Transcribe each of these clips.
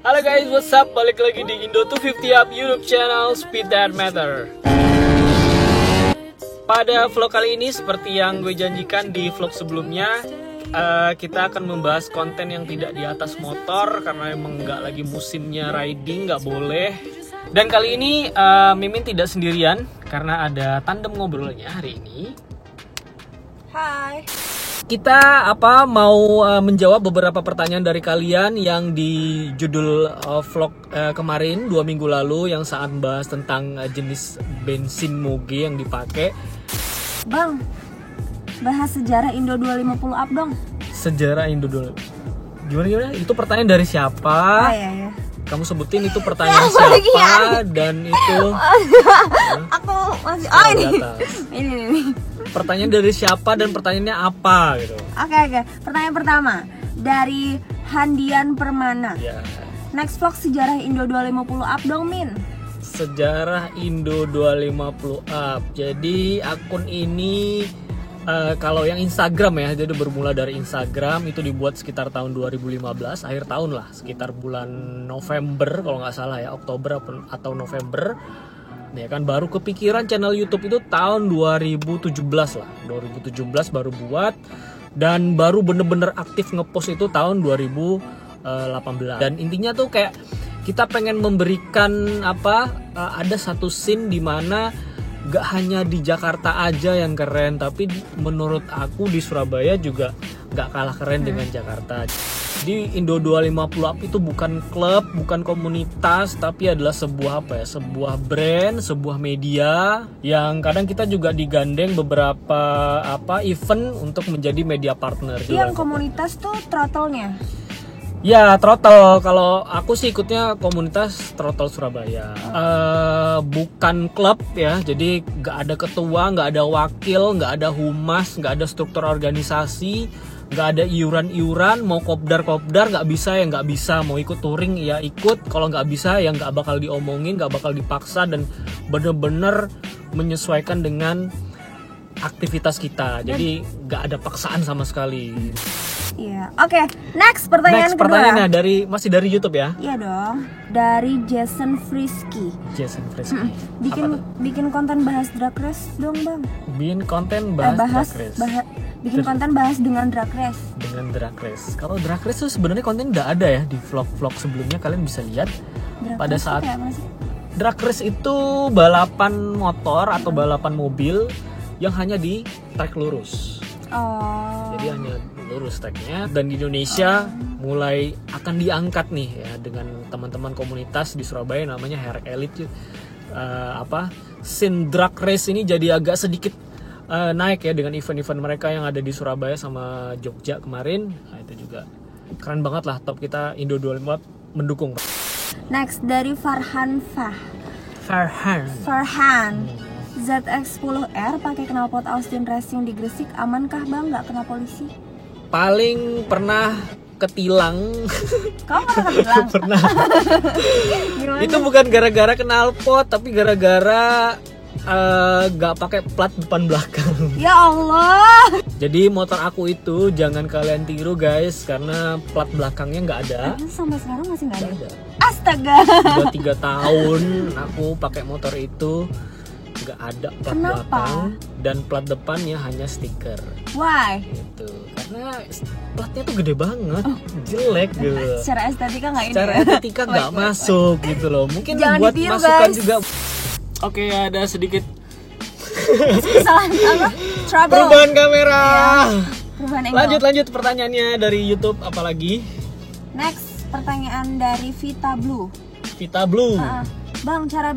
Halo guys, what's up? Balik lagi di Indo 250 Up YouTube channel Speed That Matter. Pada vlog kali ini, seperti yang gue janjikan di vlog sebelumnya, kita akan membahas konten yang tidak di atas motor karena emang nggak lagi musimnya riding, nggak boleh. Dan kali ini Mimin tidak sendirian karena ada tandem ngobrolnya hari ini. Hai. Kita mau menjawab beberapa pertanyaan dari kalian yang di judul vlog kemarin 2 minggu lalu yang saat membahas tentang jenis bensin moge yang dipakai. Bang, bahas sejarah Indo 250 up dong. Sejarah Indo dulu. Gimana? Itu pertanyaan dari siapa? Iya. Kamu sebutin itu pertanyaan siapa dan itu. Aku masih. Ini. Pertanyaan dari siapa dan pertanyaannya apa gitu. Oke. Pertanyaan pertama dari Handian Permana. Ya. Next vlog sejarah Indo 250 up dong, Min. Sejarah Indo 250 up. Jadi akun ini kalau yang Instagram ya, jadi bermula dari Instagram, itu dibuat sekitar tahun 2015, akhir tahun lah, sekitar bulan November kalau nggak salah ya, Oktober atau November. Ya kan, baru kepikiran channel YouTube itu tahun 2017 lah, 2017 baru buat, dan baru bener-bener aktif ngepost itu tahun 2018. Dan intinya tuh kayak kita pengen memberikan ada satu scene di mana gak hanya di Jakarta aja yang keren, tapi menurut aku di Surabaya juga gak kalah keren dengan Jakarta. Di Indo 250 Up itu bukan klub, bukan komunitas, tapi adalah sebuah sebuah brand, sebuah media yang kadang kita juga digandeng beberapa event untuk menjadi media partner. Yang komunitas tuh throttle-nya. Ya, Throttle. Kalau aku sih ikutnya komunitas Throttle Surabaya. Bukan klub ya, jadi nggak ada ketua, nggak ada wakil, nggak ada humas, nggak ada struktur organisasi, nggak ada iuran-iuran. Mau kopdar nggak bisa ya nggak bisa. Mau ikut touring ya ikut. Kalau nggak bisa ya nggak bakal diomongin, nggak bakal dipaksa, dan bener-bener menyesuaikan dengan aktivitas kita. Jadi nggak ada paksaan sama sekali. Iya. Oke, next pertanyaan kedua. Pertanyaannya masih dari YouTube ya? Iya dong. Dari Jason Frisky. Bikin konten bahas drag race dong, Bang. Bikin konten bahas drag race. Bikin konten bahas dengan drag race. Dengan drag race. Kalau drag race tuh sebenarnya konten udah ada ya di vlog-vlog sebelumnya, kalian bisa lihat. Pada saat drag race itu balapan motor atau balapan mobil yang hanya di trek lurus. Jadi hanya lurus treknya, dan di Indonesia mulai akan diangkat nih ya dengan teman-teman komunitas di Surabaya namanya Herek Elite. Scene drag race ini jadi agak sedikit naik ya dengan event-event mereka yang ada di Surabaya sama Jogja kemarin. Nah, itu juga keren banget lah, top kita Indo 250 mendukung. Next dari Farhan. ZX10R pakai knalpot Austin Racing di Gresik, amankah Bang? Nggak kena polisi? Paling pernah ketilang. Kamu pernah ketilang? Pernah. Itu bukan gara-gara knalpot, tapi gara-gara nggak pakai plat depan belakang. Ya Allah. Jadi motor aku itu jangan kalian tiru guys, karena plat belakangnya nggak ada. Sampai sekarang masih nggak ada. Astaga. Udah 3 tahun aku pakai motor itu, nggak ada plat belakang dan plat depannya hanya stiker. Why? Gitu. Karena platnya tuh gede banget, jelek gitu. Secara estetika nggak ini. Secara estetika nggak masuk gitu loh. Mungkin jangan buat ditiru, masukan guys. juga. Oke, ada sedikit kesalahan perubahan kamera. Ya, Lanjut pertanyaannya dari YouTube apalagi? Next pertanyaan dari Vita Blue. Bang, cara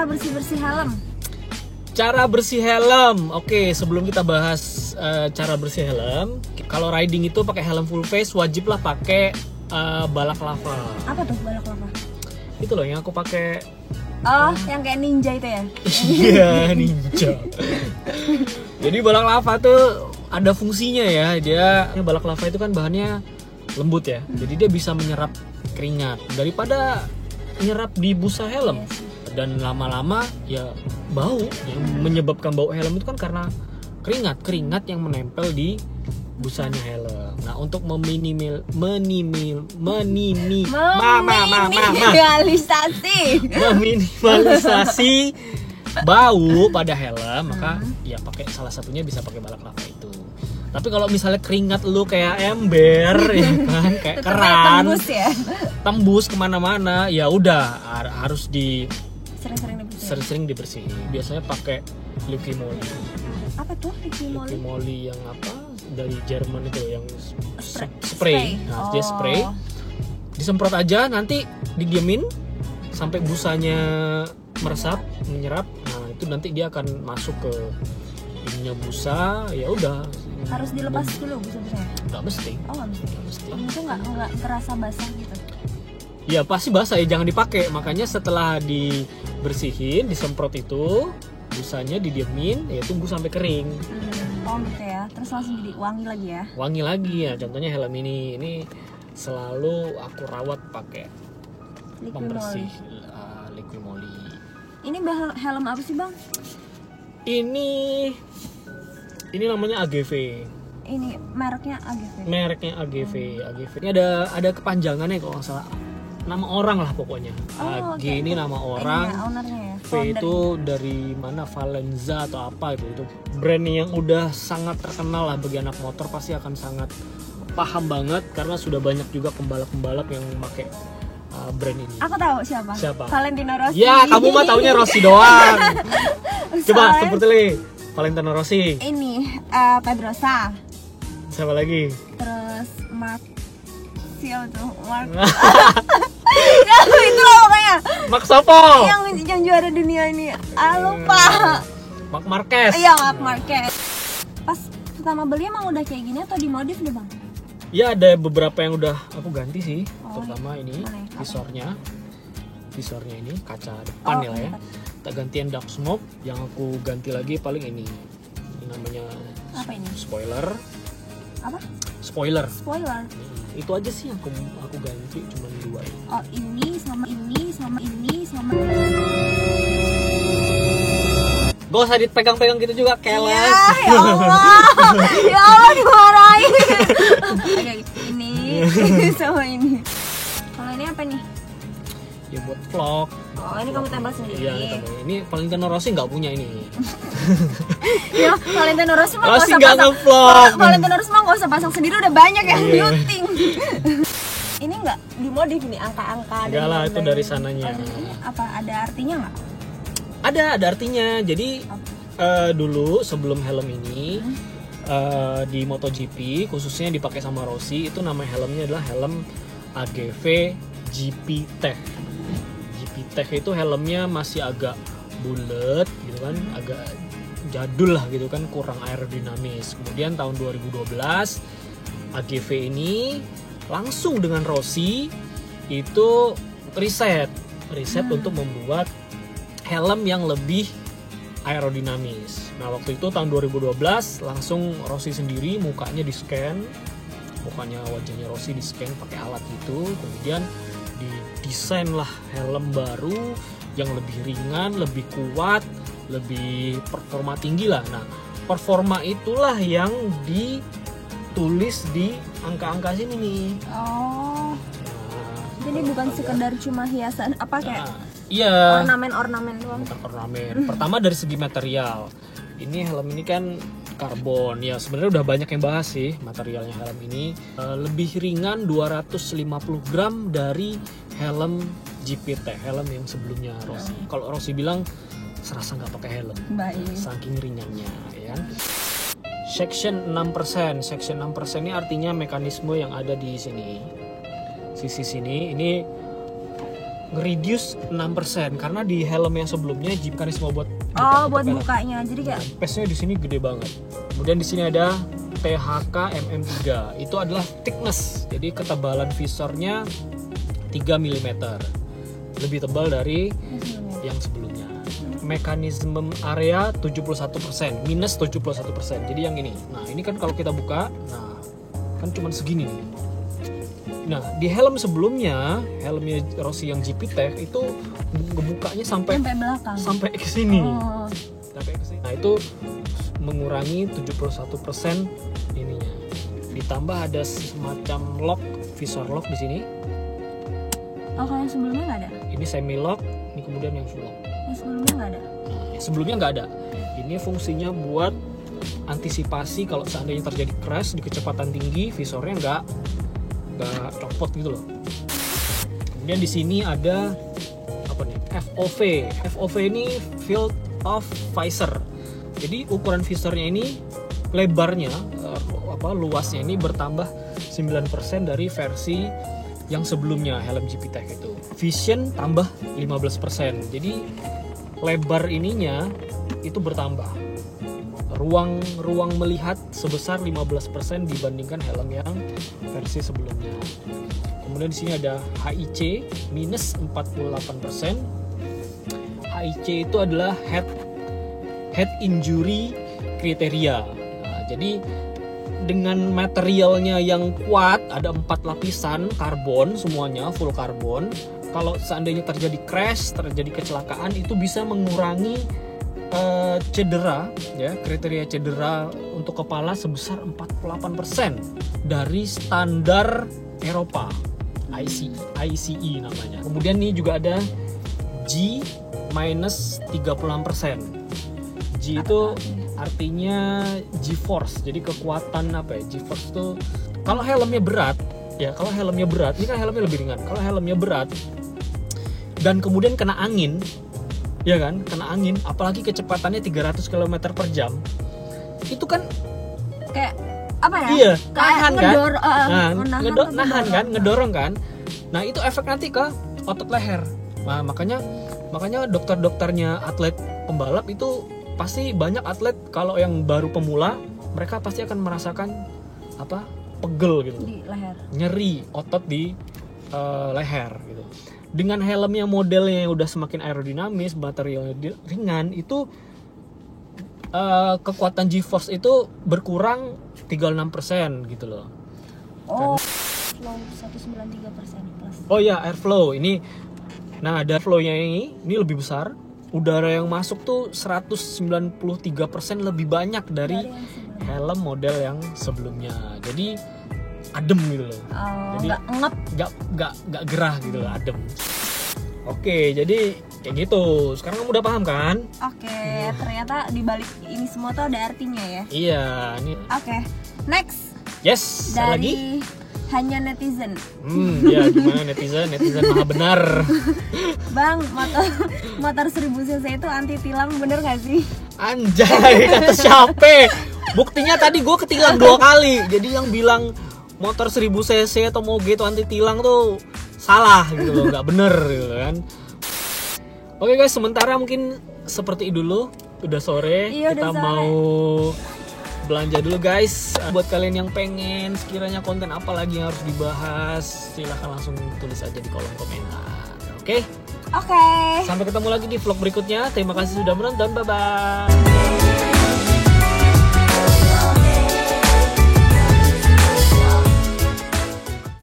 bersih helm. Cara bersih helm. Oke, sebelum kita bahas cara bersih helm, kalau riding itu pakai helm full face, wajib lah pakai balaclava. Apa tuh balaclava? Itu loh yang aku pakai. Yang kayak ninja itu ya? Iya, ninja. Jadi balaclava tuh ada fungsinya ya. Balaclava itu kan bahannya lembut ya. Jadi dia bisa menyerap keringat daripada nyerap di busa helm. Dan lama-lama ya bau, yang menyebabkan bau helm itu kan karena keringat yang menempel di busanya helm. Nah, untuk meminimalisasi bau pada helm, maka ya pakai salah satunya bisa pakai balaklava itu. Tapi kalau misalnya keringat lu kayak ember ya kan, kayak keran, tembus kemana-mana, ya udah harus sering-sering dibersihin. Biasanya pakai Liquimoli. Apa tuh Liquimoli? Liquimoli yang apa? Dari Jerman itu yang spray. Nah, dia spray. Disemprot aja, nanti didiemin sampai busanya menyerap. Nah, itu nanti dia akan masuk ke ininya busa, ya udah. Harus dilepas dulu busa-busanya? Nggak mesti. Oh, nggak mesti. Itu nggak terasa basah gitu? Ya pasti basah ya, jangan dipakai. Makanya setelah dibersihin, disemprot itu, busanya didiemin, ya tunggu sampai kering. Oh gitu ya, terus langsung jadi wangi lagi ya? Wangi lagi ya, contohnya helm ini selalu aku rawat pakai pembersih Liquimoli. Ini helm apa sih bang? Ini namanya AGV. Ini mereknya AGV. Mereknya AGV. Ini ada kepanjangannya kalau nggak salah. Nama orang lah pokoknya. AG ini nama orang. Ownernya ya. V itu dari mana, Valenza atau apa itu. Itu brand yang udah sangat terkenal lah bagi anak motor, pasti akan sangat paham banget karena sudah banyak juga pembalap-pembalap yang pakai brand ini. Aku tahu siapa? Valentino Rossi. Ya, kamu mah taunya Rossi doang. Coba sebutin Valentino Rossi. Ini Pedrosa. Siapa lagi? Terus Mark. Siapa tuh? Mark. Ya, itu loh pokoknya. Max Sopo. Yang juara dunia ini. Lupa. Marc Marquez. Iya, Marc Marquez. Pas pertama beli emang udah kayak gini atau dimodif deh, Bang? Ya, ada beberapa yang udah aku ganti sih. Terutama ini visornya ini kaca depan ya. Tak gantian dark smoke, yang aku ganti lagi paling ini namanya apa ini? Spoiler. Apa? Spoiler. Itu aja sih yang aku ganti, cuma 2 ini. Oh, ini sama Gak usah dipegang-pegang gitu juga, keles. Ya Allah dimarahin. Oke, ini sama ini. Kalau ini apa nih? Ya buat vlog. Oh, ini kamu tempel sendiri. Iya, ini Valentino Rossi nggak punya ini. Ya, Valentino Rossi mah nggak nge-vlog. Valentino Rossi mah nggak usah pasang sendiri, udah banyak yang syuting. Ini nggak dimodif nih angka-angka. Enggak lah, itu dari sananya. Ini apa ada artinya nggak? Ada artinya. Jadi dulu sebelum helm ini di MotoGP khususnya dipakai sama Rossi, itu nama helmnya adalah helm AGV GP Tech. GP Tech itu helmnya masih agak bulat gitu kan, agak jadul lah gitu kan, kurang aerodinamis. Kemudian tahun 2012 AGV ini langsung dengan Rossi itu riset untuk membuat helm yang lebih aerodinamis. Nah, waktu itu tahun 2012 langsung Rossi sendiri mukanya di-scan, wajahnya Rossi di-scan pakai alat gitu, kemudian didesain lah helm baru yang lebih ringan, lebih kuat, lebih performa tinggi lah. Nah, performa itulah yang ditulis di angka-angka sini nih. Oh. Jadi bukan sekedar cuma hiasan apa kayak iya. Ornamen doang. Bukan ornamen. Pertama dari segi material. Ini helm ini kan karbon. Ya sebenarnya udah banyak yang bahas sih materialnya helm ini. Lebih ringan 250 gram dari helm GP Tech, helm yang sebelumnya Rossi. Kalau Rossi bilang serasa nggak pakai helm. Baik. Saking ringannya, ya. Section 6%. Section 6% ini artinya mekanisme yang ada di sini. Sisi sini ini nge-reduce 6% karena di helm yang sebelumnya mekanisme buat bukanya. Jadi kayak space-nya di sini gede banget. Kemudian di sini ada THK MM3. Itu adalah thickness. Jadi ketebalan visornya 3 mm. Lebih tebal dari yang sebelumnya. Mekanisme area 71%, minus 71%. Jadi yang ini. Nah, ini kan kalau kita buka, nah kan cuma segini nih. Nah, di helm sebelumnya, helmnya Rossi yang GP Tech itu ngebukanya sampai belakang. Sampai ke sini. Sampai ke sini. Nah, itu mengurangi 71% ininya. Ditambah ada semacam lock, visor lock di sini. Oh, kalau yang sebelumnya nggak ada? Ini semi lock, ini kemudian yang full lock. Yang sebelumnya nggak ada? Nah, yang sebelumnya nggak ada. Ini fungsinya buat antisipasi kalau seandainya terjadi crash di kecepatan tinggi, visornya nggak copot gitu loh. Kemudian di sini ada apa nih? FOV. FOV ini field of visor. Jadi ukuran visornya ini lebarnya luasnya ini bertambah 9% dari versi yang sebelumnya helm GP Tech itu. Vision tambah 15%. Jadi lebar ininya itu bertambah. Ruang melihat sebesar 15% dibandingkan helm yang versi sebelumnya. Kemudian di sini ada HIC minus 48%. HIC itu adalah head injury kriteria. Nah, jadi dengan materialnya yang kuat, ada 4 lapisan karbon semuanya, full karbon. Kalau seandainya terjadi crash, terjadi kecelakaan, itu bisa mengurangi cedera, ya, kriteria cedera untuk kepala sebesar 48% dari standar Eropa, ICE namanya. Kemudian nih juga ada G minus 36%. G itu artinya G-force, jadi kekuatan apa ya? G-force itu kalau helmnya berat, ya kalau helmnya berat, ini kan helmnya lebih ringan. Kalau helmnya berat dan kemudian kena angin, ya kan, kena angin, apalagi kecepatannya 300 km per jam, itu kan kayak apa ya? Iya, kayak nahan kan, ngedorong kan. Nah itu efek nanti ke otot leher. Nah makanya dokter-dokternya atlet pembalap itu pasti banyak atlet kalau yang baru pemula, mereka pasti akan merasakan pegel gitu, di leher, nyeri otot di leher gitu. Dengan helmnya modelnya yang udah semakin aerodinamis, materialnya ringan, itu kekuatan G-force itu berkurang 36% gitu loh. Oh, flow 193% plus. Oh ya, airflow ini. Nah, ada flow-nya ini lebih besar. Udara yang masuk tuh 193% lebih banyak dari helm model yang sebelumnya. Jadi adem gitu loh. Oh, jadi nggak ngep, nggak gerah gitu loh, adem. Oke, jadi kayak gitu. Sekarang kamu udah paham kan? Oke, ternyata di balik ini semua tuh ada artinya ya. Iya, ini. Oke, next. Yes, dari lagi. Hanya netizen. Ya gimana netizen maha benar. Bang, motor 1000 cc itu anti tilang, bener gak sih? Anjay, kata siapa? Buktinya tadi gue ketilang 2 kali. Jadi yang bilang motor 1000 cc atau moge itu anti tilang tuh salah gitu loh, nggak bener gitu kan. Oke guys, sementara mungkin seperti itu dulu. Udah sore, iya, kita udah sore. mau belanja dulu guys. Buat kalian yang pengen sekiranya konten apa lagi yang harus dibahas, silahkan langsung tulis aja di kolom komentar. Oke? Oke. Sampai ketemu lagi di vlog berikutnya. Terima kasih sudah menonton. Bye bye.